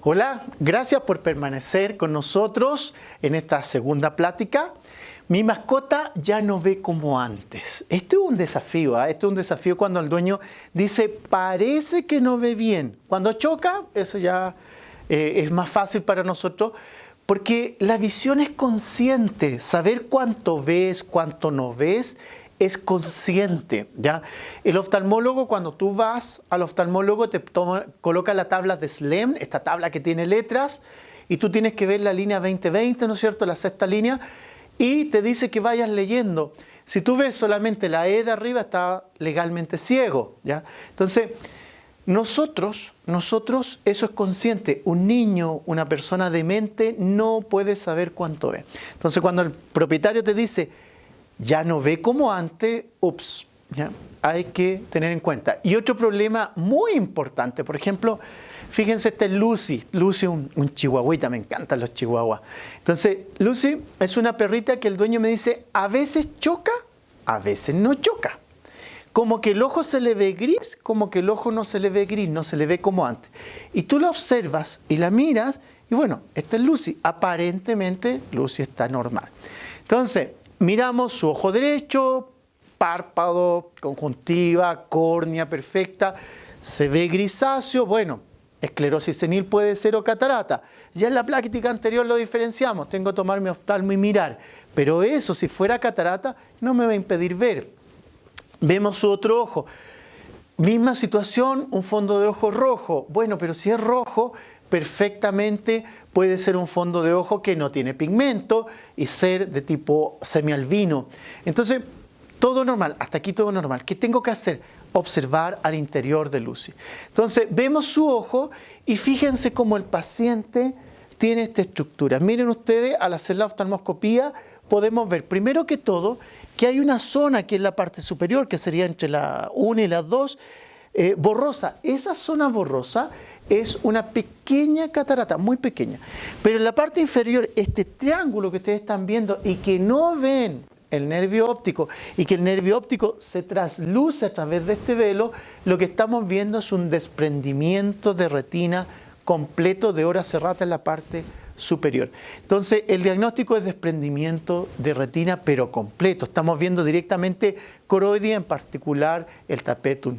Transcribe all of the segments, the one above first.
Hola, gracias por permanecer con nosotros en esta segunda plática. Mi mascota ya no ve como antes. Esto es un desafío, ¿eh? Esto es un desafío cuando el dueño dice, parece que no ve bien. Cuando choca, eso ya es más fácil para nosotros, porque la visión es consciente. Saber cuánto ves, cuánto no ves, es consciente, ¿ya? El oftalmólogo, cuando tú vas al oftalmólogo, coloca la tabla de SLEM, esta tabla que tiene letras, y tú tienes que ver la línea 20-20, ¿no es cierto?, la sexta línea, y te dice que vayas leyendo. Si tú ves solamente la E de arriba, está legalmente ciego, ¿ya? Entonces, nosotros, eso es consciente. Un niño, una persona demente, no puede saber cuánto ve. Entonces, cuando el propietario te dice, ya no ve como antes, ¿ya? Hay que tener en cuenta. Y otro problema muy importante, por ejemplo, fíjense, este es Lucy. Lucy es un chihuahuita, me encantan los chihuahuas. Entonces, Lucy es una perrita que el dueño me dice, a veces choca, a veces no choca. Como que el ojo se le ve gris, como que el ojo no se le ve gris, no se le ve como antes. Y tú la observas y la miras, y bueno, esta es Lucy. Aparentemente, Lucy está normal. Entonces, miramos su ojo derecho, párpado, conjuntiva, córnea perfecta, se ve grisáceo, bueno, esclerosis senil puede ser o catarata. Ya en la plática anterior lo diferenciamos, tengo que tomar mi oftalmo y mirar, pero eso, si fuera catarata, no me va a impedir ver. Vemos su otro ojo. Misma situación, un fondo de ojo rojo. Bueno, pero si es rojo, perfectamente puede ser un fondo de ojo que no tiene pigmento y ser de tipo semialbino. Entonces, todo normal, hasta aquí todo normal. ¿Qué tengo que hacer? Observar al interior de Lucy. Entonces, vemos su ojo y fíjense cómo el paciente tiene esta estructura. Miren ustedes, al hacer la oftalmoscopía, podemos ver, primero que todo, que hay una zona que es la parte superior, que sería entre la 1 y la 2, borrosa. Esa zona borrosa es una pequeña catarata, muy pequeña. Pero en la parte inferior, este triángulo que ustedes están viendo y que no ven el nervio óptico y que el nervio óptico se trasluce a través de este velo, lo que estamos viendo es un desprendimiento de retina completo de hora cerrada en la parte superior. Entonces, el diagnóstico es desprendimiento de retina, pero completo. Estamos viendo directamente coroidia, en particular el tapetum.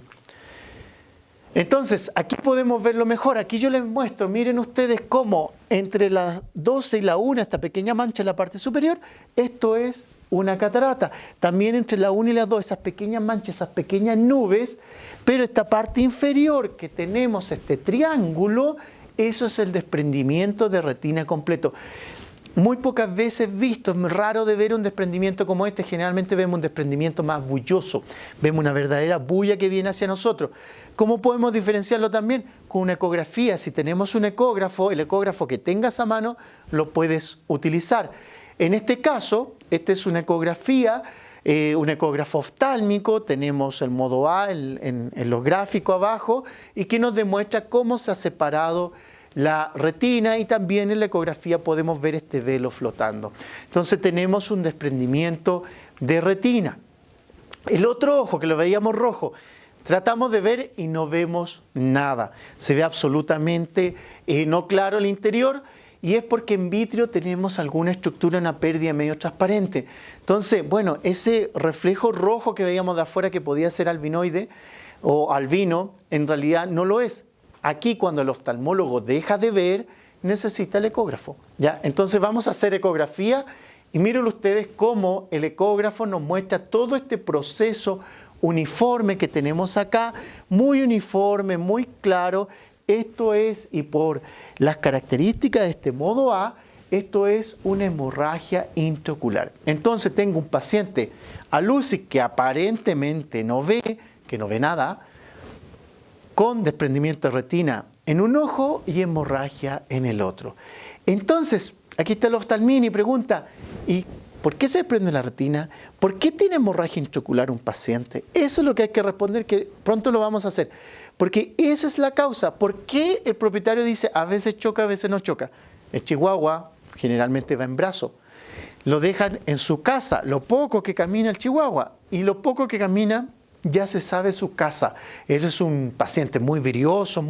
Entonces, aquí podemos verlo mejor. Aquí yo les muestro, miren ustedes cómo entre las 12 y la 1, esta pequeña mancha en la parte superior, esto es una catarata. También entre la 1 y la 2, esas pequeñas manchas, esas pequeñas nubes, pero esta parte inferior que tenemos, este triángulo, eso es el desprendimiento de retina completo. Muy pocas veces visto, es raro de ver un desprendimiento como este. Generalmente vemos un desprendimiento más bulloso. Vemos una verdadera bulla que viene hacia nosotros. ¿Cómo podemos diferenciarlo también? Con una ecografía. Si tenemos un ecógrafo, el ecógrafo que tengas a mano, lo puedes utilizar. En este caso, esta es una ecografía, un ecógrafo oftálmico. Tenemos el modo A en los gráficos abajo y que nos demuestra cómo se ha separado la retina, y también en la ecografía podemos ver este velo flotando. Entonces tenemos un desprendimiento de retina. El otro ojo, que lo veíamos rojo, tratamos de ver y no vemos nada. Se ve absolutamente no claro el interior, y es porque en vitrio tenemos alguna estructura, una pérdida medio transparente. Entonces, bueno, ese reflejo rojo que veíamos de afuera que podía ser albinoide o albino, en realidad no lo es. Aquí, cuando el oftalmólogo deja de ver, necesita el ecógrafo, ¿ya? Entonces vamos a hacer ecografía y miren ustedes cómo el ecógrafo nos muestra todo este proceso uniforme que tenemos acá, muy uniforme, muy claro. Esto es, y por las características de este modo A, esto es una hemorragia intraocular. Entonces tengo un paciente, a Lucy, que aparentemente no ve, que no ve nada, con desprendimiento de retina en un ojo y hemorragia en el otro. Entonces, aquí está el oftalmín y pregunta, ¿y por qué se desprende la retina? ¿Por qué tiene hemorragia intraocular un paciente? Eso es lo que hay que responder, que pronto lo vamos a hacer. Porque esa es la causa. ¿Por qué el propietario dice a veces choca, a veces no choca? El chihuahua generalmente va en brazo. Lo dejan en su casa, lo poco que camina el chihuahua, y lo poco que camina ya se sabe su casa. Él es un paciente muy virioso,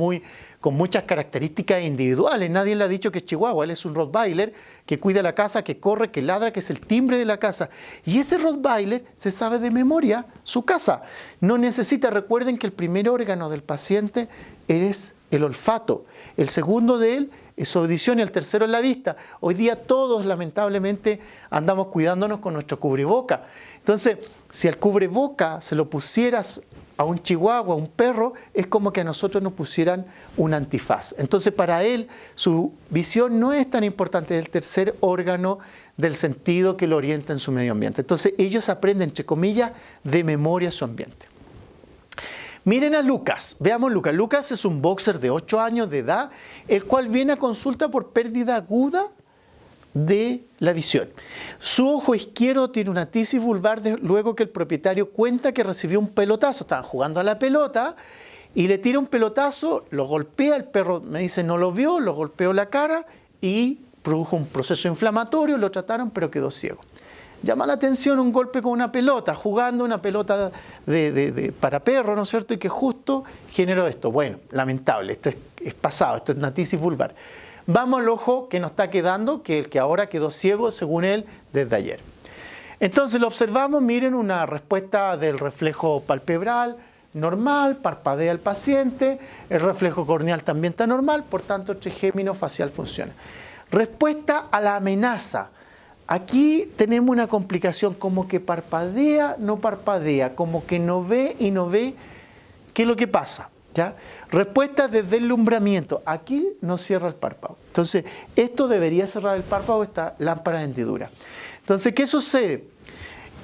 con muchas características individuales. Nadie le ha dicho que es chihuahua. Él es un Rottweiler que cuida la casa, que corre, que ladra, que es el timbre de la casa. Y ese Rottweiler se sabe de memoria su casa. No necesita, recuerden que el primer órgano del paciente es el olfato. El segundo de él es su audición y el tercero es la vista. Hoy día todos lamentablemente andamos cuidándonos con nuestro cubreboca. Entonces, si al cubreboca se lo pusieras a un chihuahua, a un perro, es como que a nosotros nos pusieran un antifaz. Entonces, para él, su visión no es tan importante, es el tercer órgano del sentido que lo orienta en su medio ambiente. Entonces, ellos aprenden, entre comillas, de memoria su ambiente. Miren a Lucas, veamos Lucas. Lucas es un boxer de 8 años de edad, el cual viene a consulta por pérdida aguda de la visión. Su ojo izquierdo tiene una tisis vulvar luego que el propietario cuenta que recibió un pelotazo. Estaban jugando a la pelota y le tira un pelotazo, lo golpea, el perro me dice no lo vio, lo golpeó la cara y produjo un proceso inflamatorio, lo trataron pero quedó ciego. Llama la atención un golpe con una pelota, jugando una pelota para perro, ¿no es cierto? Y que justo generó esto. Bueno, lamentable, esto es pasado, esto es una tisis vulvar. Vamos al ojo que nos está quedando, que el que ahora quedó ciego, según él, desde ayer. Entonces lo observamos, miren una respuesta del reflejo palpebral normal, parpadea el paciente, el reflejo corneal también está normal, por tanto el trigémino facial funciona. Respuesta a la amenaza. Aquí tenemos una complicación, como que parpadea, no parpadea, como que no ve y no ve. ¿Qué es lo que pasa? ¿Ya? Respuesta de deslumbramiento. Aquí no cierra el párpado. Entonces, esto debería cerrar el párpado, esta lámpara de hendidura. Entonces, ¿qué sucede?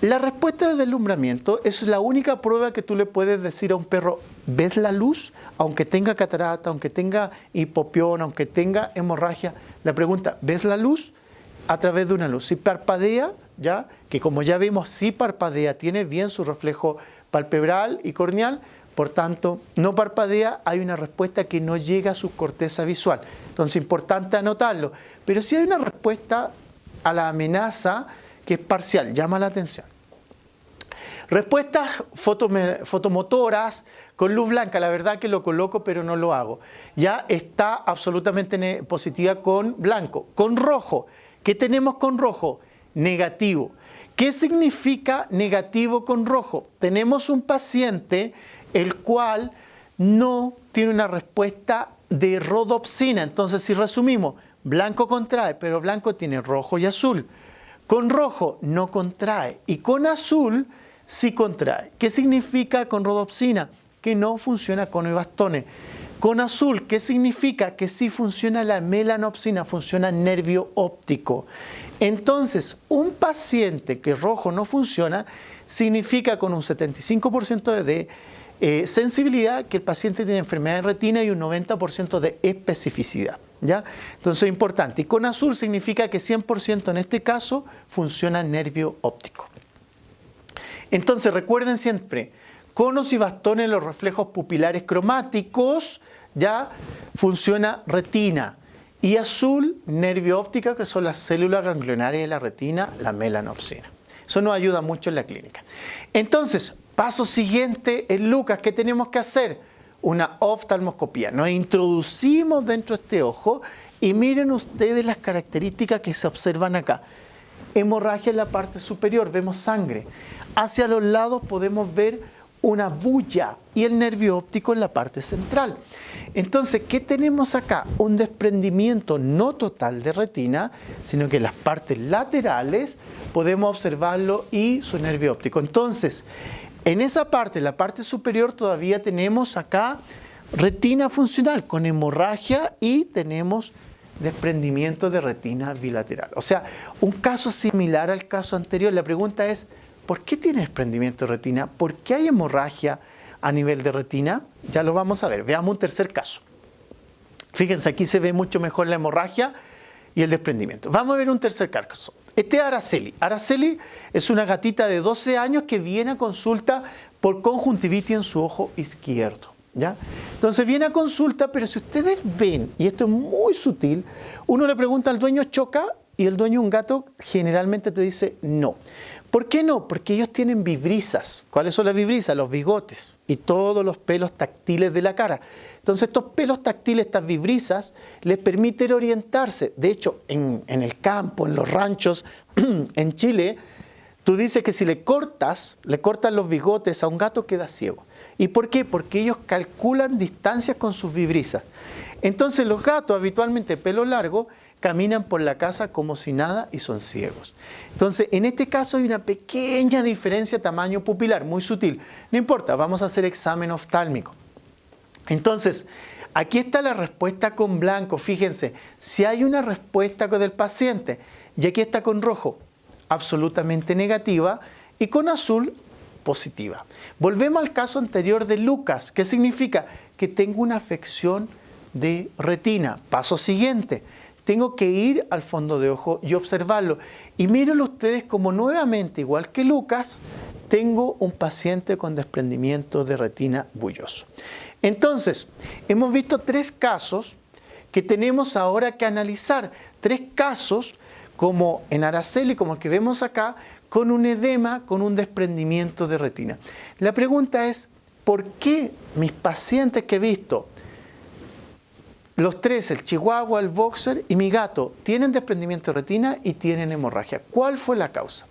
La respuesta de deslumbramiento es la única prueba que tú le puedes decir a un perro, ¿ves la luz? Aunque tenga catarata, aunque tenga hipopión, aunque tenga hemorragia. La pregunta, ¿ves la luz? A través de una luz. Si parpadea, ya, que como ya vimos, si parpadea, tiene bien su reflejo palpebral y corneal, por tanto, no parpadea, hay una respuesta que no llega a su corteza visual. Entonces, importante anotarlo. Pero si hay una respuesta a la amenaza que es parcial, llama la atención. Respuestas fotomotoras con luz blanca, la verdad que lo coloco pero no lo hago. Ya está absolutamente positiva con blanco. Con rojo, ¿qué tenemos con rojo? Negativo. ¿Qué significa negativo con rojo? Tenemos un paciente el cual no tiene una respuesta de rodopsina. Entonces, si resumimos, blanco contrae, pero blanco tiene rojo y azul. Con rojo no contrae y con azul sí contrae. ¿Qué significa con rodopsina? Que no funciona con bastones. Con azul, ¿qué significa? Que sí funciona la melanopsina, funciona nervio óptico. Entonces, un paciente que rojo no funciona, significa con un 75% de sensibilidad que el paciente tiene enfermedad de retina y un 90% de especificidad. ¿Ya? Entonces es importante. Y con azul significa que 100% en este caso funciona nervio óptico. Entonces recuerden siempre, conos y bastones en los reflejos pupilares cromáticos, ya funciona retina. Y azul, nervio óptico, que son las células ganglionarias de la retina, la melanopsina. Eso nos ayuda mucho en la clínica. Entonces, paso siguiente en Lucas, ¿qué tenemos que hacer? Una oftalmoscopía. Nos introducimos dentro de este ojo y miren ustedes las características que se observan acá. Hemorragia en la parte superior, vemos sangre. Hacia los lados podemos ver una bulla y el nervio óptico en la parte central. Entonces, ¿qué tenemos acá? Un desprendimiento no total de retina, sino que en las partes laterales podemos observarlo y su nervio óptico. Entonces, en esa parte, la parte superior, todavía tenemos acá retina funcional con hemorragia y tenemos desprendimiento de retina bilateral. O sea, un caso similar al caso anterior. La pregunta es, ¿por qué tiene desprendimiento de retina? ¿Por qué hay hemorragia a nivel de retina? Ya lo vamos a ver. Veamos un tercer caso. Fíjense, aquí se ve mucho mejor la hemorragia y el desprendimiento. Vamos a ver un tercer caso. Este es Araceli. Araceli es una gatita de 12 años que viene a consulta por conjuntivitis en su ojo izquierdo. ¿Ya? Entonces viene a consulta, pero si ustedes ven, y esto es muy sutil, uno le pregunta al dueño, ¿choca? y el dueño de un gato generalmente te dice no. ¿Por qué no? Porque ellos tienen vibrisas. ¿Cuáles son las vibrisas? Los bigotes y todos los pelos táctiles de la cara. Entonces estos pelos táctiles, estas vibrisas, les permiten orientarse. De hecho, en el campo, en los ranchos, en Chile, tú dices que si le cortas los bigotes a un gato, queda ciego. ¿Y por qué? Porque ellos calculan distancias con sus vibrisas. Entonces los gatos, habitualmente pelo largo, caminan por la casa como si nada y son ciegos. Entonces, en este caso hay una pequeña diferencia de tamaño pupilar, muy sutil. No importa, vamos a hacer examen oftálmico. Entonces, aquí está la respuesta con blanco. Fíjense, si hay una respuesta del paciente, y aquí está con rojo, absolutamente negativa, y con azul, positiva. Volvemos al caso anterior de Lucas. ¿Qué significa? Que tengo una afección de retina. Paso siguiente. Tengo que ir al fondo de ojo y observarlo. Y mírenlo ustedes como nuevamente, igual que Lucas, tengo un paciente con desprendimiento de retina bulloso. Entonces, hemos visto 3 casos que tenemos ahora que analizar. 3 casos como en Araceli, como el que vemos acá, con un edema, con un desprendimiento de retina. La pregunta es, ¿por qué mis pacientes que he visto, los 3, el chihuahua, el boxer y mi gato, tienen desprendimiento de retina y tienen hemorragia? ¿Cuál fue la causa?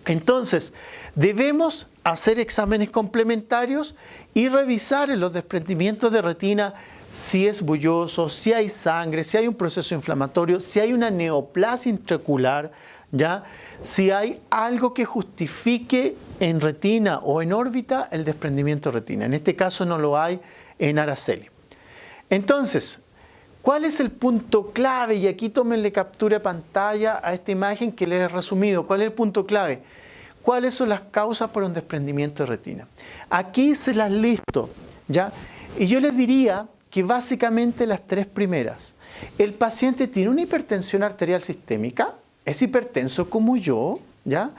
Entonces, debemos hacer exámenes complementarios y revisar en los desprendimientos de retina si es bulloso, si hay sangre, si hay un proceso inflamatorio, si hay una neoplasia intraocular, ¿ya? Si hay algo que justifique en retina o en órbita el desprendimiento de retina. En este caso no lo hay en Araceli. Entonces, ¿cuál es el punto clave? Y aquí tómenle captura de pantalla a esta imagen que les he resumido. ¿Cuál es el punto clave? ¿Cuáles son las causas por un desprendimiento de retina? Aquí se las listo, ¿ya? Y yo les diría que básicamente las 3 primeras. El paciente tiene una hipertensión arterial sistémica, es hipertenso como yo, ¿ya?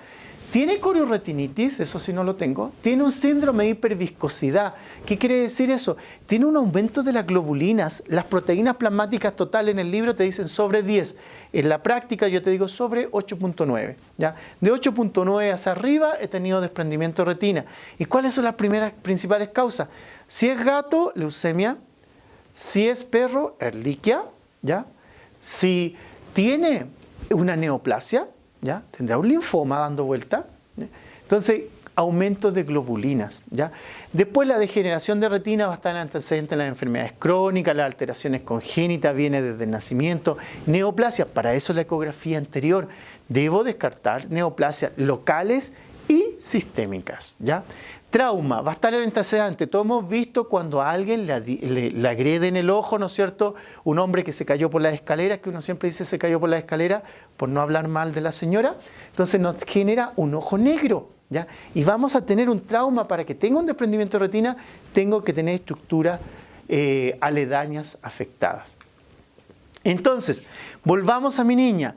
Tiene coriorretinitis, eso sí no lo tengo. Tiene un síndrome de hiperviscosidad. ¿Qué quiere decir eso? Tiene un aumento de las globulinas. Las proteínas plasmáticas totales en el libro te dicen sobre 10. En la práctica yo te digo sobre 8.9. ¿Ya? De 8.9 hacia arriba he tenido desprendimiento de retina. ¿Y cuáles son las principales causas? Si es gato, leucemia. Si es perro, erliquia. ¿Ya? Si tiene una neoplasia, ¿ya? Tendrá un linfoma dando vuelta, ¿ya? Entonces, aumento de globulinas, ¿ya? Después la degeneración de retina va a estar en antecedente de las enfermedades crónicas, las alteraciones congénitas, viene desde el nacimiento, neoplasia, para eso la ecografía anterior. Debo descartar neoplasias locales y sistémicas, ¿ya? Trauma, va a estar el antecedente. Todos hemos visto cuando a alguien le agrede en el ojo, ¿no es cierto? Un hombre que se cayó por las escaleras, que uno siempre dice se cayó por las escaleras, por no hablar mal de la señora. Entonces nos genera un ojo negro, ¿ya? Y vamos a tener un trauma. Para que tenga un desprendimiento de retina, tengo que tener estructuras aledañas afectadas. Entonces, volvamos a mi niña.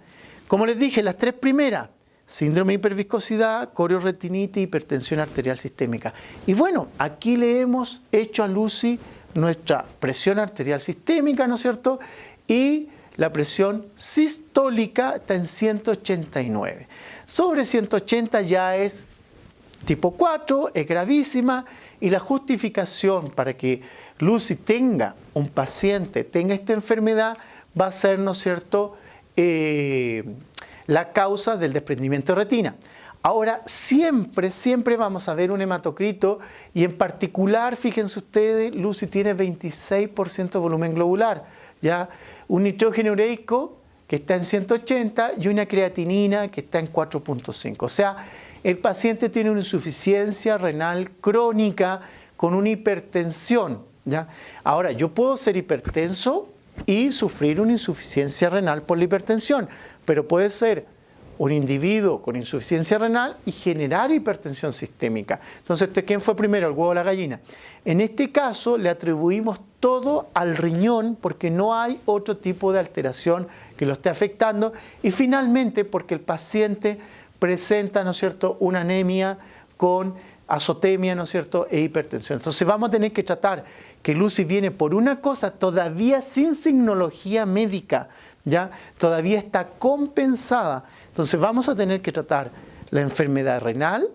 Como les dije, las 3 primeras. Síndrome de hiperviscosidad, coriorretinitis, hipertensión arterial sistémica. Y bueno, aquí le hemos hecho a Lucy nuestra presión arterial sistémica, ¿no es cierto? Y la presión sistólica está en 189. Sobre 180 ya es tipo 4, es gravísima, y la justificación para que Lucy tenga un paciente, tenga esta enfermedad, va a ser, ¿no es cierto?, la causa del desprendimiento de retina. Ahora, siempre vamos a ver un hematocrito, y en particular, fíjense ustedes, Lucy tiene 26% de volumen globular, ¿ya? Un nitrógeno ureico que está en 180 y una creatinina que está en 4.5. O sea, el paciente tiene una insuficiencia renal crónica con una hipertensión, ¿ya? Ahora, yo puedo ser hipertenso y sufrir una insuficiencia renal por la hipertensión, pero puede ser un individuo con insuficiencia renal y generar hipertensión sistémica. Entonces, ¿quién fue primero, el huevo o la gallina? En este caso le atribuimos todo al riñón porque no hay otro tipo de alteración que lo esté afectando, y finalmente porque el paciente presenta, ¿no es cierto?, una anemia con azotemia, ¿no es cierto?, e hipertensión. Entonces vamos a tener que tratar que Lucy viene por una cosa todavía sin signología médica ¿ya? Todavía está compensada. Entonces vamos a tener que tratar la enfermedad renal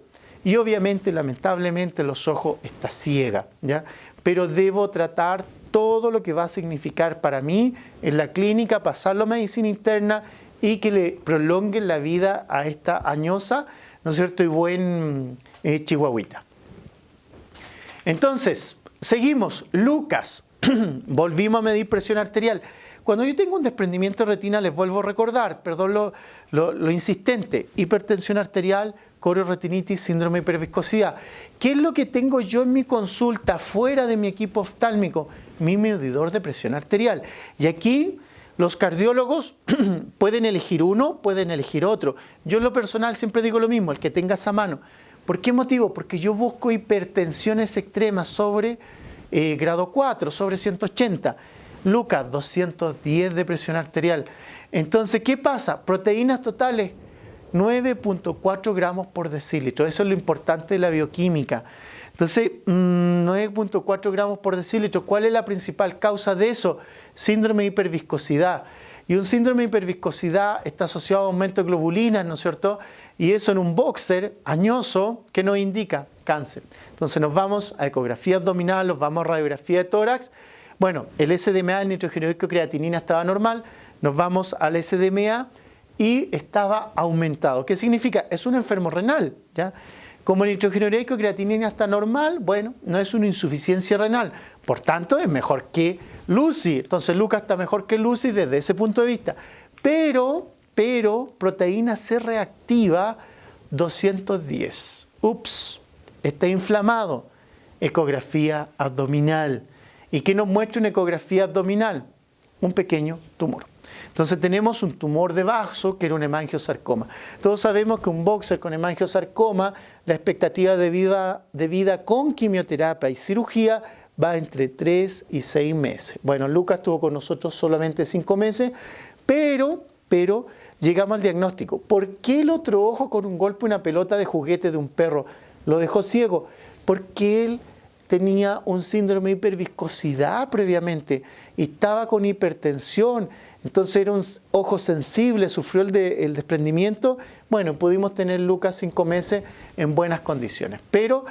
y obviamente, lamentablemente, los ojos está ciega, ¿ya? Pero debo tratar todo lo que va a significar para mí en la clínica, pasarlo a medicina interna y que le prolonguen la vida a esta añosa, ¿no es cierto?, y buen chihuahuita. Entonces, seguimos. Lucas, volvimos a medir presión arterial. Cuando yo tengo un desprendimiento de retina, les vuelvo a recordar, perdón lo insistente, hipertensión arterial, corioretinitis, síndrome de hiperviscosidad. ¿Qué es lo que tengo yo en mi consulta fuera de mi equipo oftálmico? Mi medidor de presión arterial. Y aquí los cardiólogos pueden elegir uno, pueden elegir otro. Yo en lo personal siempre digo lo mismo, el que tengas a mano. ¿Por qué motivo? Porque yo busco hipertensiones extremas sobre grado 4, sobre 180. Lucas, 210 de presión arterial. Entonces, ¿qué pasa? Proteínas totales, 9.4 gramos por decilitro. Eso es lo importante de la bioquímica. Entonces, 9.4 gramos por decilitro. ¿Cuál es la principal causa de eso? Síndrome de hiperviscosidad. Y un síndrome de hiperviscosidad está asociado a aumento de globulinas, ¿no es cierto? Y eso en un boxer añoso, ¿qué nos indica? Cáncer. Entonces nos vamos a ecografía abdominal, nos vamos a radiografía de tórax. Bueno, el SDMA, el nitrogenórico creatinina, estaba normal. Nos vamos al SDMA y estaba aumentado. ¿Qué significa? Es un enfermo renal, ¿ya? Como el nitrogenórico creatinina está normal, bueno, no es una insuficiencia renal. Por tanto, es mejor que Lucy. Entonces, Lucas está mejor que Lucy desde ese punto de vista. Pero, proteína C reactiva, 210. Ups, está inflamado. Ecografía abdominal. ¿Y qué nos muestra una ecografía abdominal? Un pequeño tumor. Entonces tenemos un tumor de vaso que era un hemangiosarcoma. Todos sabemos que un boxer con hemangiosarcoma, la expectativa de vida con quimioterapia y cirugía va entre 3 y 6 meses. Bueno, Lucas estuvo con nosotros solamente 5 meses, pero llegamos al diagnóstico. ¿Por qué el otro ojo con un golpe, una pelota de juguete de un perro, lo dejó ciego? Porque él tenía un síndrome de hiperviscosidad previamente y estaba con hipertensión. Entonces era un ojo sensible, sufrió el desprendimiento. Bueno, pudimos tener Lucas 5 meses en buenas condiciones. Pero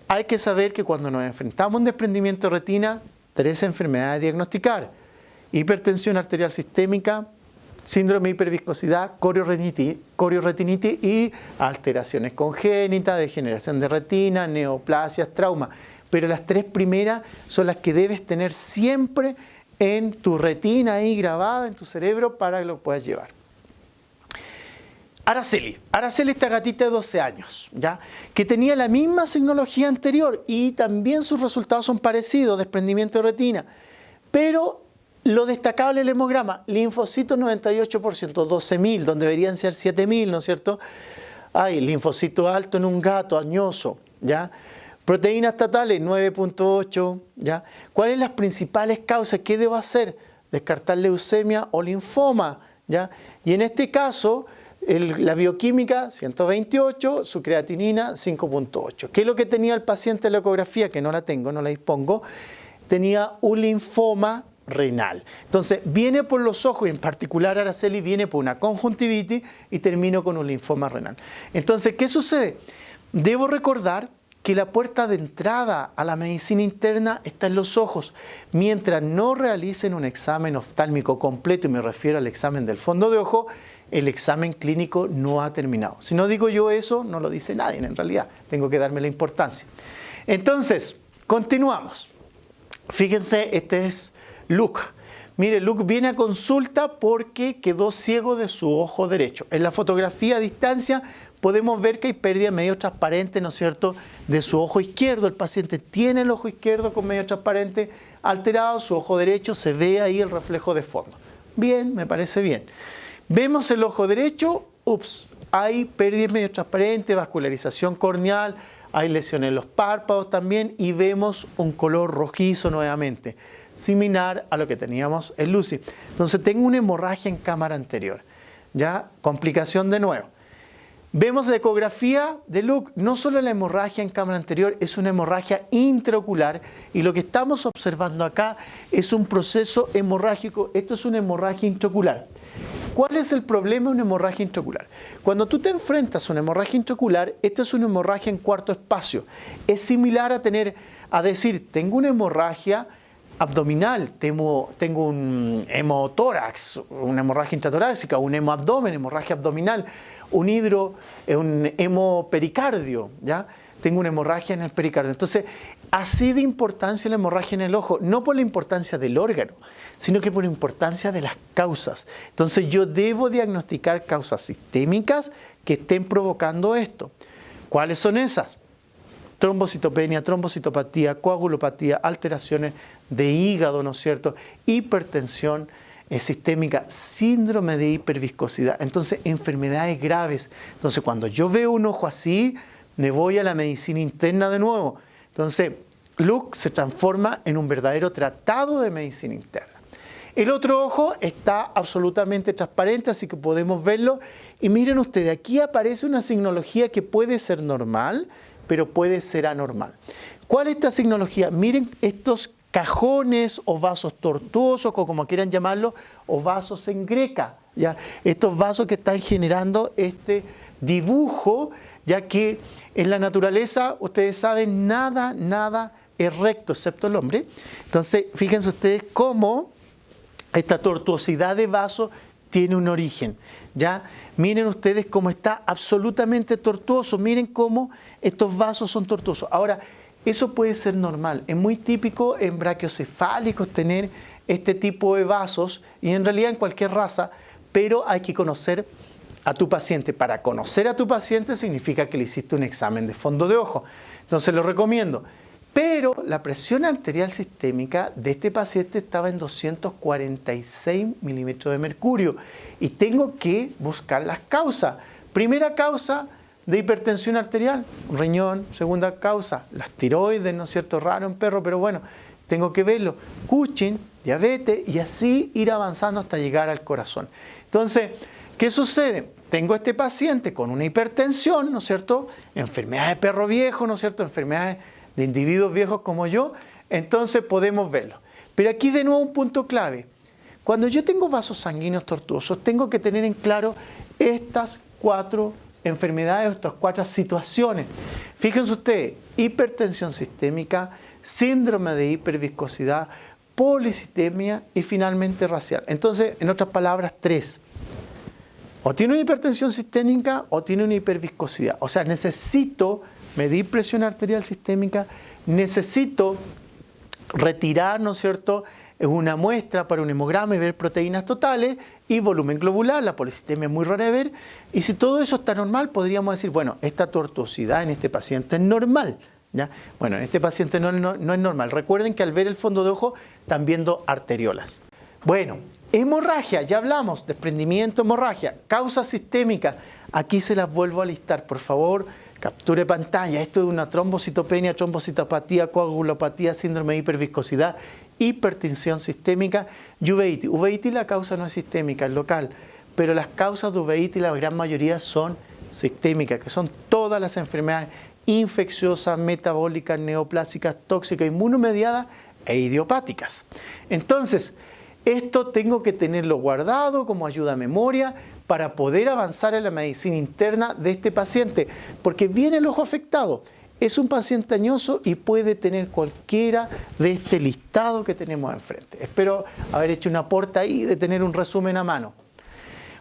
hay que saber que cuando nos enfrentamos a un desprendimiento de retina, 3 enfermedades a diagnosticar: hipertensión arterial sistémica, síndrome de hiperviscosidad, corioretinitis y alteraciones congénitas, degeneración de retina, neoplasias, trauma. Pero las 3 primeras son las que debes tener siempre en tu retina ahí grabada en tu cerebro para que lo puedas llevar. Araceli, esta gatita de 12 años, ¿ya? Que tenía la misma signología anterior y también sus resultados son parecidos, desprendimiento de retina. Pero lo destacable del hemograma, linfocitos 98%, 12.000, donde deberían ser 7.000, ¿no es cierto? Hay linfocito alto en un gato añoso, ¿ya? Proteínas estatales, 9.8, ¿ya? ¿Cuáles son las principales causas? ¿Qué debo hacer? Descartar leucemia o linfoma, ¿ya? Y en este caso, la bioquímica, 128, su creatinina, 5.8. ¿Qué es lo que tenía el paciente en la ecografía? Que no la tengo, no la dispongo. Tenía un linfoma renal. Entonces, viene por los ojos, y en particular Araceli viene por una conjuntivitis y termino con un linfoma renal. Entonces, ¿qué sucede? Debo recordar que la puerta de entrada a la medicina interna está en los ojos. Mientras no realicen un examen oftálmico completo, y me refiero al examen del fondo de ojo, el examen clínico no ha terminado. Si no digo yo eso, no lo dice nadie en realidad. Tengo que darme la importancia. Entonces, continuamos. Fíjense, este es Luke. Mire, Luke viene a consulta porque quedó ciego de su ojo derecho. En la fotografía a distancia podemos ver que hay pérdida medio transparente, ¿no es cierto?, de su ojo izquierdo. El paciente tiene el ojo izquierdo con medio transparente alterado, su ojo derecho se ve ahí el reflejo de fondo. Bien, me parece bien. Vemos el ojo derecho, hay pérdida medio transparente, vascularización corneal, hay lesiones en los párpados también y vemos un color rojizo nuevamente, similar a lo que teníamos en Lucy. Entonces tengo una hemorragia en cámara anterior, ¿ya? Complicación de nuevo. Vemos la ecografía de Luke, no solo la hemorragia en cámara anterior, es una hemorragia intraocular y lo que estamos observando acá es un proceso hemorrágico, esto es una hemorragia intraocular. ¿Cuál es el problema de una hemorragia intraocular? Cuando tú te enfrentas a una hemorragia intraocular, esta es una hemorragia en cuarto espacio. Es similar a decir, tengo una hemorragia abdominal, tengo un hemotórax, una hemorragia intratorácica, un hemoabdomen, hemorragia abdominal, un hemopericardio, ¿ya? Tengo una hemorragia en el pericardio. Entonces, así de importancia la hemorragia en el ojo, no por la importancia del órgano, sino que por la importancia de las causas. Entonces, yo debo diagnosticar causas sistémicas que estén provocando esto. ¿Cuáles son esas? Trombocitopenia, trombocitopatía, coagulopatía, alteraciones de hígado, ¿no es cierto? Hipertensión sistémica, síndrome de hiperviscosidad. Entonces, enfermedades graves. Entonces, cuando yo veo un ojo así, me voy a la medicina interna de nuevo. Entonces, Luke se transforma en un verdadero tratado de medicina interna. El otro ojo está absolutamente transparente, así que podemos verlo. Y miren ustedes, aquí aparece una signología que puede ser normal, pero puede ser anormal. ¿Cuál es esta signología? Miren estos cajones o vasos tortuosos, o como quieran llamarlo, o vasos en greca, ¿ya? Estos vasos que están generando este dibujo, ya que en la naturaleza, ustedes saben, nada es recto, excepto el hombre. Entonces, fíjense ustedes cómo esta tortuosidad de vaso tiene un origen, ¿ya? Miren ustedes cómo está absolutamente tortuoso, miren cómo estos vasos son tortuosos. Ahora, eso puede ser normal, es muy típico en brachiocefálicos tener este tipo de vasos, y en realidad en cualquier raza, pero hay que conocer a tu paciente. Para conocer a tu paciente significa que le hiciste un examen de fondo de ojo. Entonces lo recomiendo. Pero la presión arterial sistémica de este paciente estaba en 246 milímetros de mercurio. Y tengo que buscar las causas. Primera causa de hipertensión arterial, riñón. Segunda causa, las tiroides, ¿no es cierto? Raro en perro, pero bueno, tengo que verlo. Cushing, diabetes, y así ir avanzando hasta llegar al corazón. Entonces, ¿qué sucede? Tengo este paciente con una hipertensión, ¿no es cierto? Enfermedad de perro viejo, ¿no es cierto? Enfermedades de individuos viejos como yo, entonces podemos verlo. Pero aquí de nuevo un punto clave. Cuando yo tengo vasos sanguíneos tortuosos, tengo que tener en claro estas 4 enfermedades, estas 4 situaciones. Fíjense ustedes, hipertensión sistémica, síndrome de hiperviscosidad, policitemia y finalmente racial. Entonces, en otras palabras, 3. O tiene una hipertensión sistémica o tiene una hiperviscosidad. O sea, necesito medir presión arterial sistémica, necesito retirar, ¿no es cierto?, una muestra para un hemograma y ver proteínas totales y volumen globular. La policitemia es muy rara de ver. Y si todo eso está normal, podríamos decir, bueno, esta tortuosidad en este paciente es normal, ¿ya? Bueno, en este paciente no es normal. Recuerden que al ver el fondo de ojo están viendo arteriolas. Bueno, hemorragia, ya hablamos, desprendimiento, hemorragia, causa sistémica. Aquí se las vuelvo a listar, por favor, capture pantalla. Esto es una trombocitopenia, trombocitopatía, coagulopatía, síndrome de hiperviscosidad, hipertensión sistémica y uveitis. Uveitis la causa no es sistémica, es local, pero las causas de uveitis la gran mayoría son sistémicas, que son todas las enfermedades infecciosas, metabólicas, neoplásicas, tóxicas, inmunomediadas e idiopáticas. Entonces, esto tengo que tenerlo guardado como ayuda a memoria para poder avanzar en la medicina interna de este paciente, porque viene el ojo afectado. Es un paciente añoso y puede tener cualquiera de este listado que tenemos enfrente. Espero haber hecho un aporte ahí de tener un resumen a mano.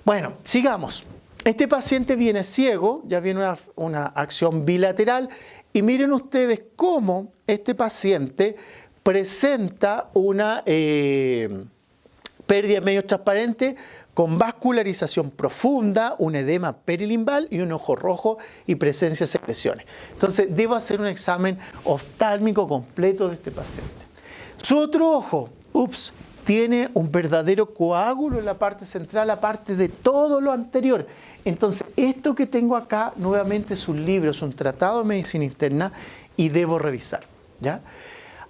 Bueno, sigamos. Este paciente viene ciego, ya viene una acción bilateral, y miren ustedes cómo este paciente presenta una pérdida medio transparente con vascularización profunda, un edema perilimbal y un ojo rojo y presencia de secreciones. Entonces, debo hacer un examen oftálmico completo de este paciente. Su otro ojo, tiene un verdadero coágulo en la parte central, aparte de todo lo anterior. Entonces, esto que tengo acá, nuevamente es un libro, es un tratado de medicina interna y debo revisar, ¿ya?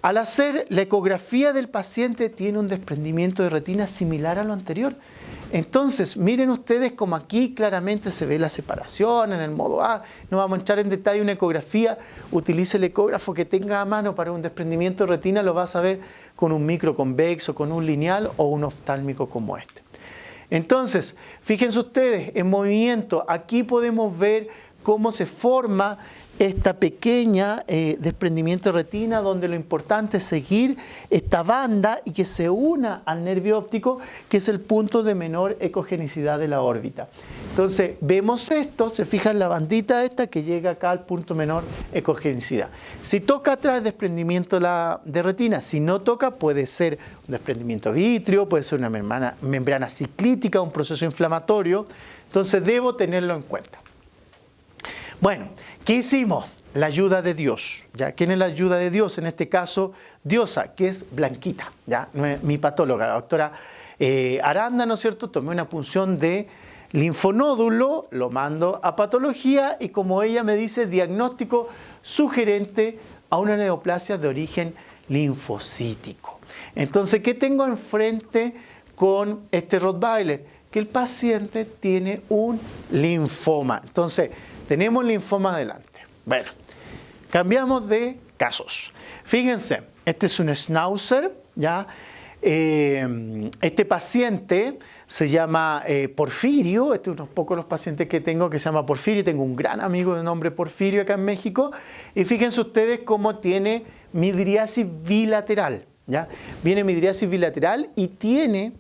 Al hacer la ecografía del paciente tiene un desprendimiento de retina similar a lo anterior. Entonces, miren ustedes como aquí claramente se ve la separación en el modo A. No vamos a entrar en detalle una ecografía. Utilice el ecógrafo que tenga a mano para un desprendimiento de retina. Lo vas a ver con un microconvexo, con un lineal o un oftálmico como este. Entonces, fíjense ustedes, en movimiento, aquí podemos ver cómo se forma esta pequeña desprendimiento de retina, donde lo importante es seguir esta banda y que se una al nervio óptico, que es el punto de menor ecogenicidad de la órbita. Entonces, vemos esto, se fija en la bandita esta que llega acá al punto menor ecogenicidad. Si toca atrás desprendimiento de retina, si no toca puede ser un desprendimiento vítreo, puede ser una membrana ciclítica, un proceso inflamatorio. Entonces, debo tenerlo en cuenta. Bueno, ¿qué hicimos? La ayuda de Dios. ¿Ya? ¿Quién es la ayuda de Dios? En este caso, Diosa, que es Blanquita, ¿ya? No es mi patóloga, la doctora Aranda, ¿no es cierto? Tomé una punción de linfonódulo, lo mando a patología y como ella me dice, diagnóstico sugerente a una neoplasia de origen linfocítico. Entonces, ¿qué tengo enfrente con este Rottweiler? Que el paciente tiene un linfoma. Entonces, tenemos linfoma adelante. Bueno, cambiamos de casos. Fíjense, este es un Schnauzer, ¿ya? Este paciente se llama Porfirio, este es unos pocos los pacientes que tengo que se llama Porfirio, tengo un gran amigo de nombre Porfirio acá en México, y fíjense ustedes cómo tiene midriasis bilateral, ¿ya? Viene midriasis bilateral y tiene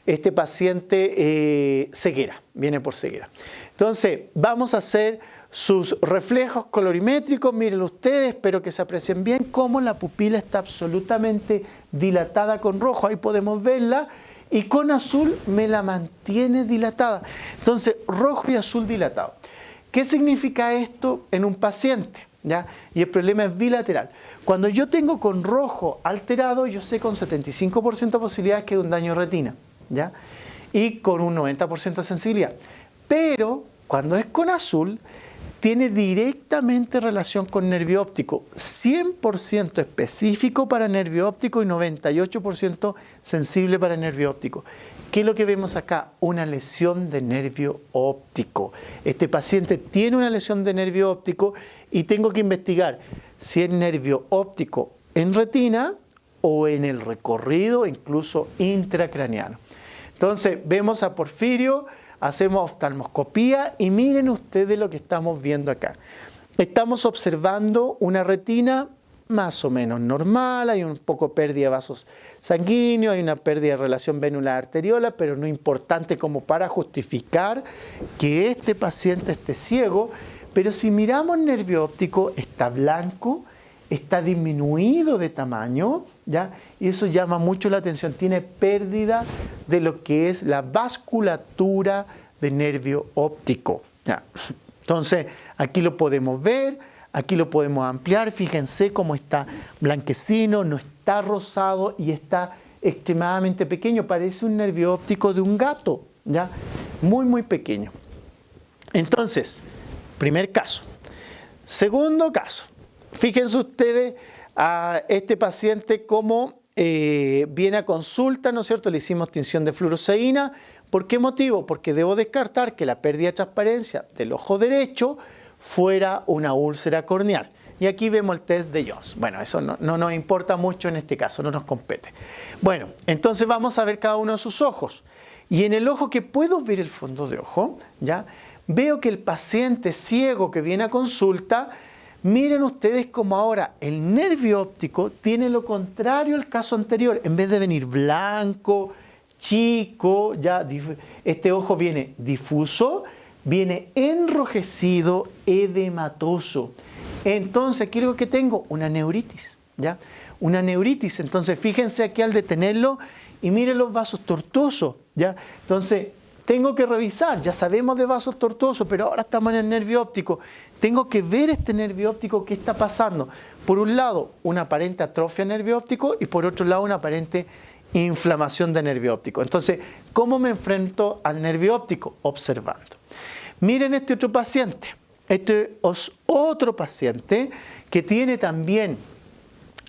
este paciente ceguera, viene por ceguera. Entonces, vamos a hacer sus reflejos colorimétricos. Miren ustedes, espero que se aprecien bien cómo la pupila está absolutamente dilatada con rojo. Ahí podemos verla. Y con azul me la mantiene dilatada. Entonces, rojo y azul dilatado. ¿Qué significa esto en un paciente? ¿Ya? Y el problema es bilateral. Cuando yo tengo con rojo alterado, yo sé con 75% de posibilidades que es un daño de retina, ¿ya? Y con un 90% de sensibilidad. Pero cuando es con azul, tiene directamente relación con nervio óptico, 100% específico para nervio óptico y 98% sensible para nervio óptico. ¿Qué es lo que vemos acá? Una lesión de nervio óptico. Este paciente tiene una lesión de nervio óptico y tengo que investigar si es nervio óptico en retina o en el recorrido, incluso intracraneano. Entonces, vemos a Porfirio, hacemos oftalmoscopía y miren ustedes lo que estamos viendo acá. Estamos observando una retina más o menos normal, hay un poco pérdida de vasos sanguíneos, hay una pérdida de relación vénula-arteriola, pero no importante como para justificar que este paciente esté ciego. Pero si miramos el nervio óptico, está blanco, está disminuido de tamaño, ¿ya? Y eso llama mucho la atención, tiene pérdida de lo que es la vasculatura de nervio óptico, ¿ya? Entonces, aquí lo podemos ver, aquí lo podemos ampliar, fíjense cómo está blanquecino, no está rosado y está extremadamente pequeño, parece un nervio óptico de un gato, ¿ya? Muy, muy pequeño. Entonces, primer caso. Segundo caso. Fíjense ustedes a este paciente cómo viene a consulta, ¿no es cierto? Le hicimos tinción de fluoresceína. ¿Por qué motivo? Porque debo descartar que la pérdida de transparencia del ojo derecho fuera una úlcera corneal. Y aquí vemos el test de Jones. Bueno, eso no nos importa mucho en este caso, no nos compete. Bueno, entonces vamos a ver cada uno de sus ojos. Y en el ojo que puedo ver el fondo de ojo, ¿ya? Veo que el paciente ciego que viene a consulta, miren ustedes como ahora el nervio óptico tiene lo contrario al caso anterior. En vez de venir blanco, chico, ya este ojo viene difuso, viene enrojecido, edematoso. Entonces, aquí lo que tengo, una neuritis, ¿ya? Una neuritis. Entonces, fíjense aquí al detenerlo y miren los vasos tortuosos, ¿ya? Entonces, tengo que revisar, ya sabemos de vasos tortuosos, pero ahora estamos en el nervio óptico. Tengo que ver este nervio óptico, qué está pasando. Por un lado, una aparente atrofia nervio óptico y por otro lado, una aparente inflamación de nervio óptico. Entonces, ¿cómo me enfrento al nervio óptico? Observando. Miren este otro paciente. Este es otro paciente que tiene también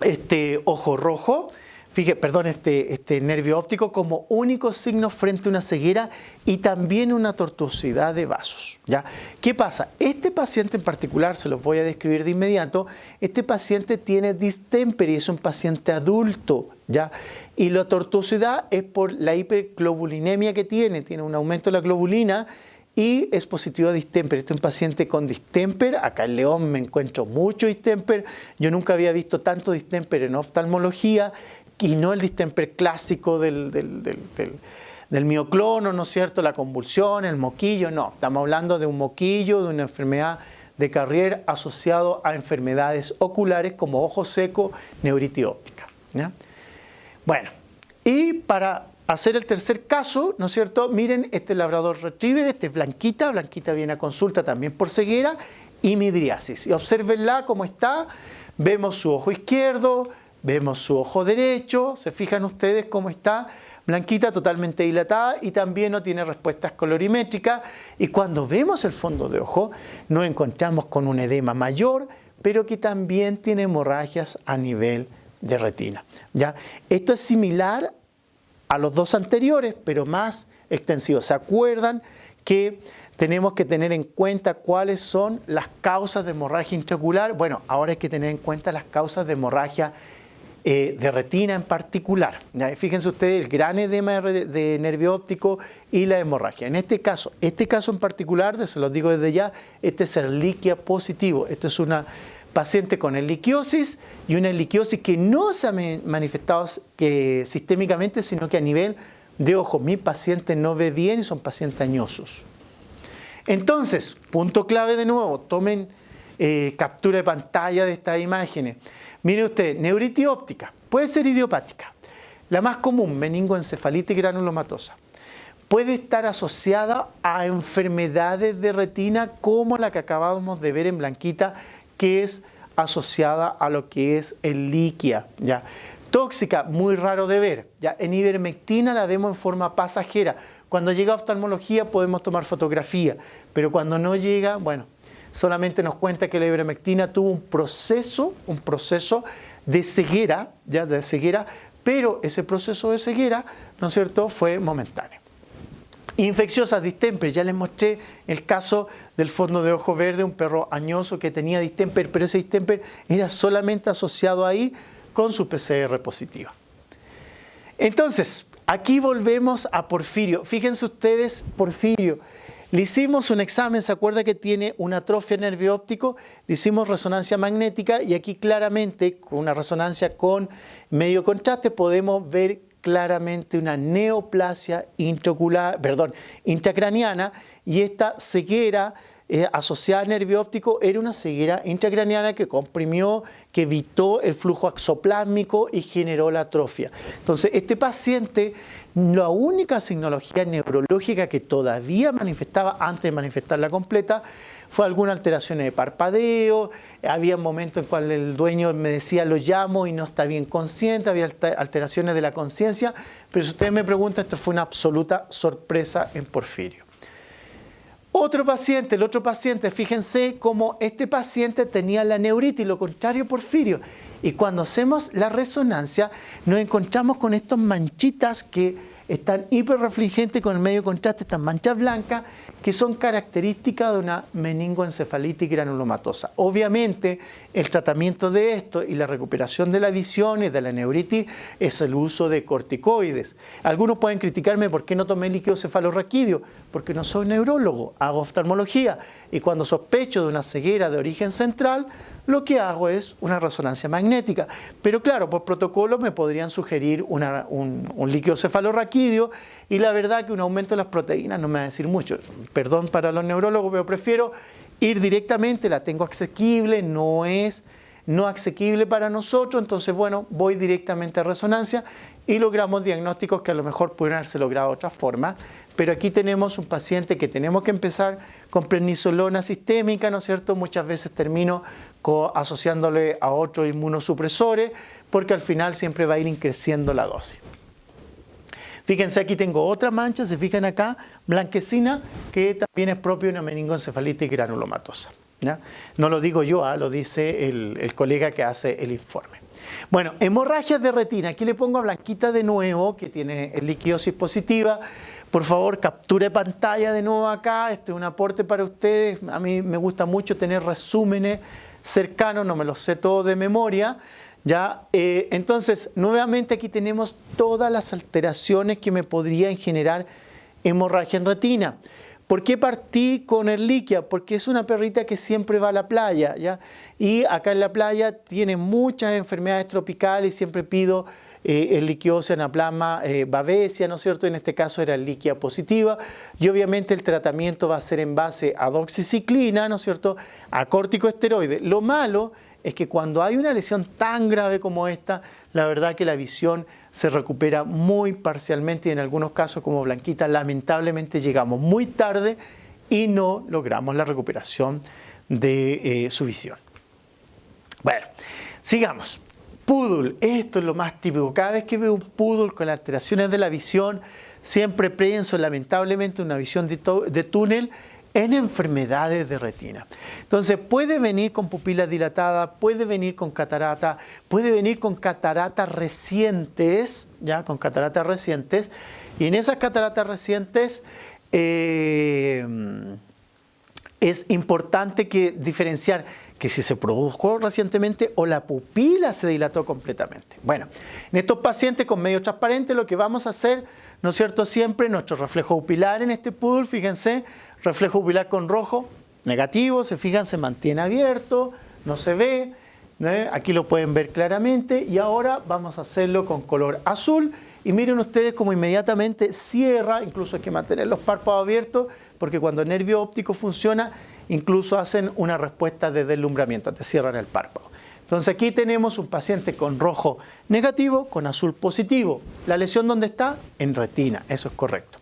este ojo rojo, este nervio óptico como único signo frente a una ceguera y también una tortuosidad de vasos, ¿ya? ¿Qué pasa? Este paciente en particular, se los voy a describir de inmediato, este paciente tiene distemperia, es un paciente adulto, ¿ya? Y la tortuosidad es por la hiperglobulinemia que tiene un aumento de la globulina y es positivo a distemper. Este es un paciente con distemper. Acá en León me encuentro mucho distemper. Yo nunca había visto tanto distemper en oftalmología y no el distemper clásico del mioclono, ¿no es cierto? La convulsión, el moquillo, no. Estamos hablando de un moquillo, de una enfermedad de Carrier asociado a enfermedades oculares como ojo seco, neuritis óptica, ¿ya? Bueno, y para hacer el tercer caso, ¿no es cierto? Miren, este Labrador Retriever, este es Blanquita. Blanquita viene a consulta también por ceguera y midriasis. Y obsérvenla cómo está. Vemos su ojo izquierdo, vemos su ojo derecho. ¿Se fijan ustedes cómo está? Blanquita totalmente dilatada y también no tiene respuestas colorimétricas. Y cuando vemos el fondo de ojo, nos encontramos con un edema mayor, pero que también tiene hemorragias a nivel de retina, ¿ya? Esto es similar a los dos anteriores, pero más extensivo. ¿Se acuerdan que tenemos que tener en cuenta cuáles son las causas de hemorragia intraocular? Bueno, ahora hay que tener en cuenta las causas de hemorragia de retina en particular, ¿ya? Fíjense ustedes el gran edema de nervio óptico y la hemorragia. En este caso en particular, se los digo desde ya, este es Ehrlichia positivo. Esto es una paciente con erliquiosis y una erliquiosis que no se ha manifestado sistémicamente, sino que a nivel de ojo. Mi paciente no ve bien y son pacientes añosos. Entonces, punto clave de nuevo, tomen captura de pantalla de estas imágenes. Mire usted, neuritis óptica, puede ser idiopática. La más común, meningoencefalitis granulomatosa. Puede estar asociada a enfermedades de retina como la que acabamos de ver en Blanquita, que es asociada a lo que es Ehrlichia, ¿ya? Tóxica, muy raro de ver, ¿ya? En ivermectina la vemos en forma pasajera. Cuando llega a oftalmología podemos tomar fotografía, pero cuando no llega, bueno, solamente nos cuenta que la ivermectina tuvo un proceso de ceguera, ¿ya? De ceguera, pero ese proceso de ceguera, ¿no es cierto?, fue momentáneo. Infecciosas, distemper, ya les mostré el caso del fondo de ojo verde, un perro añoso que tenía distemper, pero ese distemper era solamente asociado ahí con su PCR positiva. Entonces, aquí volvemos a Porfirio. Fíjense ustedes, Porfirio, le hicimos un examen, ¿se acuerda que tiene una atrofia nervio óptico? Le hicimos resonancia magnética y aquí claramente, con una resonancia con medio contraste, podemos ver claramente una neoplasia intracraniana, y esta ceguera asociada al nervio óptico era una ceguera intracraniana que comprimió, que evitó el flujo axoplásmico y generó la atrofia. Entonces, este paciente, la única signología neurológica que todavía manifestaba antes de manifestarla completa fue alguna alteración de parpadeo. Había momentos en cuales el dueño me decía lo llamo y no está bien consciente, había alteraciones de la conciencia, pero si ustedes me preguntan, esto fue una absoluta sorpresa en Porfirio. El otro paciente, fíjense cómo este paciente tenía la neuritis, lo contrario Porfirio. Y cuando hacemos la resonancia, nos encontramos con estas manchitas que están hiperrefringentes con el medio contraste, estas manchas blancas, que son características de una meningoencefalitis granulomatosa. Obviamente, el tratamiento de esto y la recuperación de la visión y de la neuritis es el uso de corticoides. Algunos pueden criticarme por qué no tomé líquido cefalorraquídeo, porque no soy neurólogo, hago oftalmología, y cuando sospecho de una ceguera de origen central, lo que hago es una resonancia magnética. Pero claro, por protocolo me podrían sugerir un líquido cefalorraquídeo, y la verdad que un aumento de las proteínas no me va a decir mucho. Perdón para los neurólogos, pero prefiero ir directamente, la tengo asequible, no es no asequible para nosotros, entonces bueno, voy directamente a resonancia y logramos diagnósticos que a lo mejor pudieran haberse logrado de otra forma. Pero aquí tenemos un paciente que tenemos que empezar con prednisolona sistémica, ¿no es cierto? Muchas veces termino asociándole a otros inmunosupresores, porque al final siempre va a ir creciendo la dosis. Fíjense, aquí tengo otra mancha, se fijan acá, blanquecina, que también es propio de una meningoencefalitis granulomatosa, ¿ya? No lo digo yo, lo dice el colega que hace el informe. Bueno, hemorragias de retina. Aquí le pongo a Blanquita de nuevo, que tiene erliquiosis positiva. Por favor, capture pantalla de nuevo acá. Este es un aporte para ustedes. A mí me gusta mucho tener resúmenes cercanos, no me los sé todos de memoria. ¿Ya? Entonces, nuevamente aquí tenemos todas las alteraciones que me podrían generar hemorragia en retina. ¿Por qué partí con Ehrlichia? Porque es una perrita que siempre va a la playa, ¿ya? Y acá en la playa tiene muchas enfermedades tropicales y siempre pido Ehrlichiosis, Anaplasma, Babesia, ¿no es cierto? En este caso era Ehrlichia positiva. Y obviamente el tratamiento va a ser en base a doxiciclina, ¿no es cierto? A corticosteroides. Lo malo es que cuando hay una lesión tan grave como esta, la verdad que la visión se recupera muy parcialmente y en algunos casos, como Blanquita, lamentablemente llegamos muy tarde y no logramos la recuperación de su visión. Bueno, sigamos. Poodle, esto es lo más típico. Cada vez que veo un poodle con alteraciones de la visión, siempre pienso lamentablemente en una visión de túnel en enfermedades de retina. Entonces puede venir con pupila dilatada, puede venir con catarata, puede venir con cataratas recientes, ya con cataratas recientes, y en esas cataratas recientes es importante diferenciar que si se produjo recientemente o la pupila se dilató completamente. Bueno, en estos pacientes con medio transparente lo que vamos a hacer, ¿no es cierto? Siempre nuestro reflejo pupilar en este poodle, fíjense, reflejo pupilar con rojo, negativo, se fijan, se mantiene abierto, no se ve, aquí lo pueden ver claramente y ahora vamos a hacerlo con color azul y miren ustedes cómo inmediatamente cierra, incluso hay que mantener los párpados abiertos porque cuando el nervio óptico funciona, incluso hacen una respuesta de deslumbramiento, te cierran el párpado. Entonces aquí tenemos un paciente con rojo negativo, con azul positivo. ¿La lesión dónde está? En retina, eso es correcto.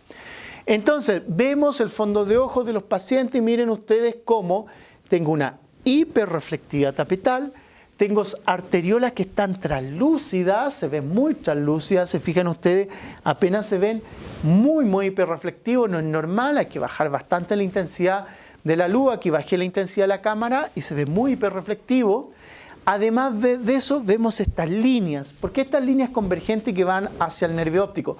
Entonces vemos el fondo de ojo de los pacientes y miren ustedes cómo tengo una hiperreflectividad tapetal, tengo arteriolas que están translúcidas, se ven muy translúcidas, se fijan ustedes, apenas se ven muy hiperreflectivos, no es normal, hay que bajar bastante la intensidad de la luz, aquí bajé la intensidad de la cámara y se ve muy hiperreflectivo. Además de eso, vemos estas líneas. ¿Por qué estas líneas convergentes que van hacia el nervio óptico?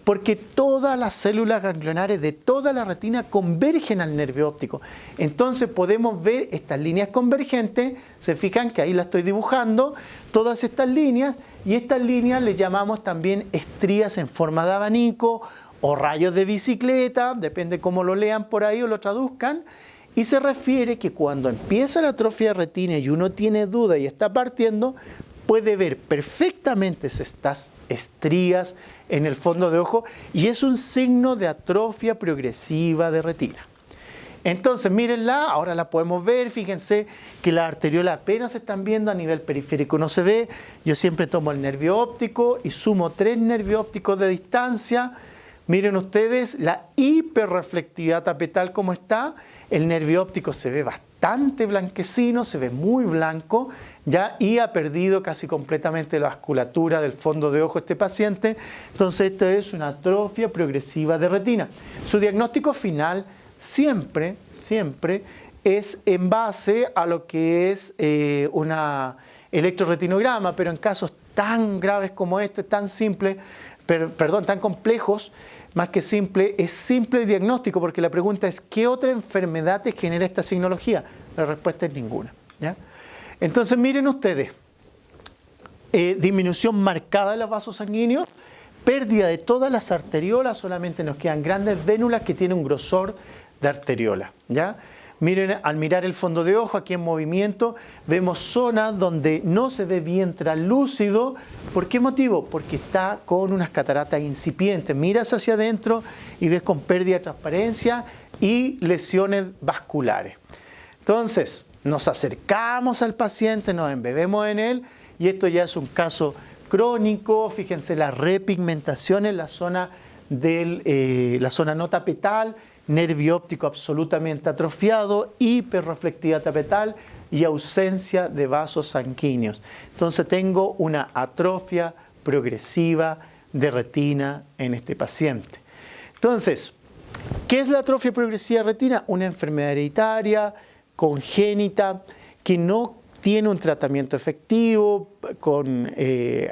Porque todas las células ganglionares de toda la retina convergen al nervio óptico. Entonces podemos ver estas líneas convergentes, se fijan que ahí la estoy dibujando, todas estas líneas, y estas líneas le llamamos también estrías en forma de abanico o rayos de bicicleta, depende cómo lo lean por ahí o lo traduzcan, y se refiere que cuando empieza la atrofia de retina y uno tiene duda y está partiendo, puede ver perfectamente estas estrías en el fondo de ojo y es un signo de atrofia progresiva de retina. Entonces, mírenla, ahora la podemos ver, fíjense que las arteriolas apenas se están viendo, a nivel periférico no se ve. Yo siempre tomo el nervio óptico y sumo 3 nervios ópticos de distancia. Miren ustedes la hiperreflectividad tapetal como está. El nervio óptico se ve bastante blanquecino, se ve muy blanco, ¿ya? Y ha perdido casi completamente la vasculatura del fondo de ojo este paciente. Entonces, esto es una atrofia progresiva de retina. Su diagnóstico final siempre es en base a lo que es una electroretinograma, pero en casos tan graves como este, tan complejos, más que simple, es simple el diagnóstico, porque la pregunta es, ¿qué otra enfermedad te genera esta signología? La respuesta es ninguna, ¿ya? Entonces, miren ustedes, disminución marcada de los vasos sanguíneos, pérdida de todas las arteriolas, solamente nos quedan grandes vénulas que tienen un grosor de arteriola, ¿ya? Miren, al mirar el fondo de ojo, aquí en movimiento, vemos zonas donde no se ve bien translúcido. ¿Por qué motivo? Porque está con unas cataratas incipientes. Miras hacia adentro y ves con pérdida de transparencia y lesiones vasculares. Entonces, nos acercamos al paciente, nos embebemos en él y esto ya es un caso crónico. Fíjense la repigmentación en la zona la zona no tapetal, nervio óptico absolutamente atrofiado, hiperreflectividad tapetal y ausencia de vasos sanguíneos. Entonces tengo una atrofia progresiva de retina en este paciente. Entonces, ¿qué es la atrofia progresiva de retina? Una enfermedad hereditaria, congénita, que no tiene un tratamiento efectivo con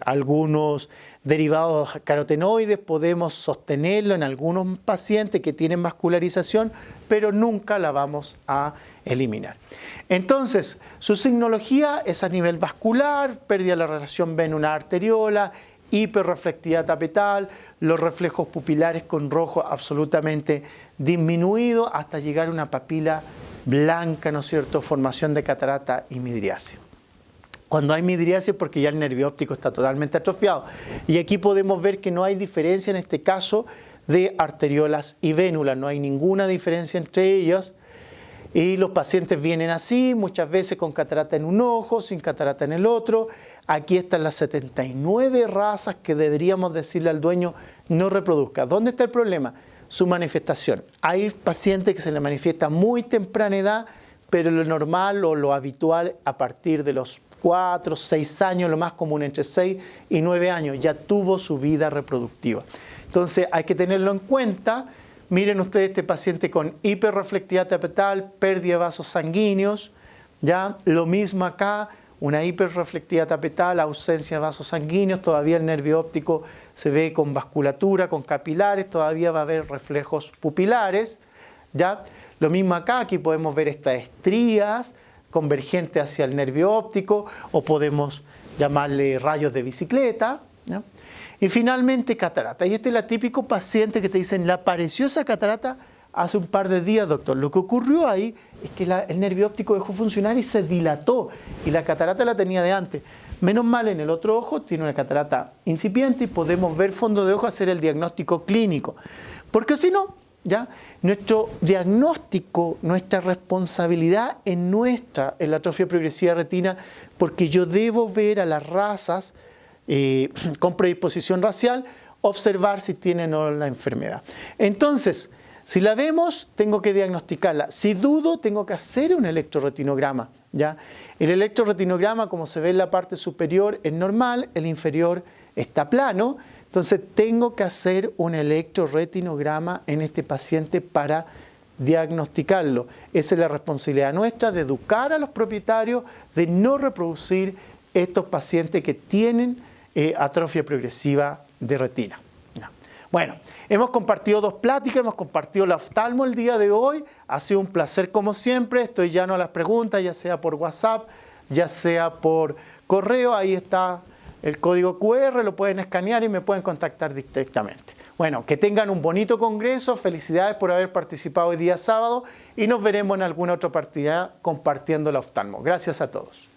algunos derivados carotenoides, podemos sostenerlo en algunos pacientes que tienen vascularización, pero nunca la vamos a eliminar. Entonces, su signología es a nivel vascular, pérdida de la relación vena-arteriola, hiperreflectividad tapetal, los reflejos pupilares con rojo absolutamente disminuido hasta llegar a una papila blanca, ¿no es cierto?, formación de catarata y midriasis. Cuando hay midriasis es porque ya el nervio óptico está totalmente atrofiado. Y aquí podemos ver que no hay diferencia en este caso de arteriolas y vénulas, no hay ninguna diferencia entre ellas. Y los pacientes vienen así, muchas veces con catarata en un ojo, sin catarata en el otro. Aquí están las 79 razas que deberíamos decirle al dueño no reproduzca. ¿Dónde está el problema? Su manifestación. Hay pacientes que se les manifiesta a muy temprana edad, pero lo normal o lo habitual a partir de los 4, 6 años, lo más común entre 6 y 9 años, ya tuvo su vida reproductiva. Entonces hay que tenerlo en cuenta. Miren ustedes este paciente con hiperreflectividad tapetal, pérdida de vasos sanguíneos, ¿ya? Lo mismo acá, una hiperreflectividad tapetal, ausencia de vasos sanguíneos, todavía el nervio óptico se ve con vasculatura, con capilares, todavía va a haber reflejos pupilares, ¿ya? Lo mismo acá, aquí podemos ver estas estrías convergentes hacia el nervio óptico, o podemos llamarle rayos de bicicleta, ¿ya? Y finalmente, catarata. Y este es el típico paciente que te dicen, le apareció esa catarata hace un par de días, doctor. Lo que ocurrió ahí es que el nervio óptico dejó funcionar y se dilató. Y la catarata la tenía de antes. Menos mal, en el otro ojo tiene una catarata incipiente y podemos ver fondo de ojo, hacer el diagnóstico clínico. Porque si no, ¿ya? Nuestro diagnóstico, nuestra responsabilidad en la atrofia progresiva de retina, porque yo debo ver a las razas con predisposición racial, observar si tienen o no la enfermedad. Entonces, si la vemos, tengo que diagnosticarla. Si dudo, tengo que hacer un electroretinograma, ¿ya? El electroretinograma, como se ve en la parte superior, es normal, el inferior está plano. Entonces, tengo que hacer un electroretinograma en este paciente para diagnosticarlo. Esa es la responsabilidad nuestra, de educar a los propietarios, de no reproducir estos pacientes que tienen atrofia progresiva de retina. Bueno, hemos compartido 2 pláticas, hemos compartido la oftalmo el día de hoy. Ha sido un placer como siempre. Estoy llano a las preguntas, ya sea por WhatsApp, ya sea por correo. Ahí está el código QR, lo pueden escanear y me pueden contactar directamente. Bueno, que tengan un bonito congreso. Felicidades por haber participado hoy día sábado y nos veremos en alguna otra partida compartiendo la oftalmo. Gracias a todos.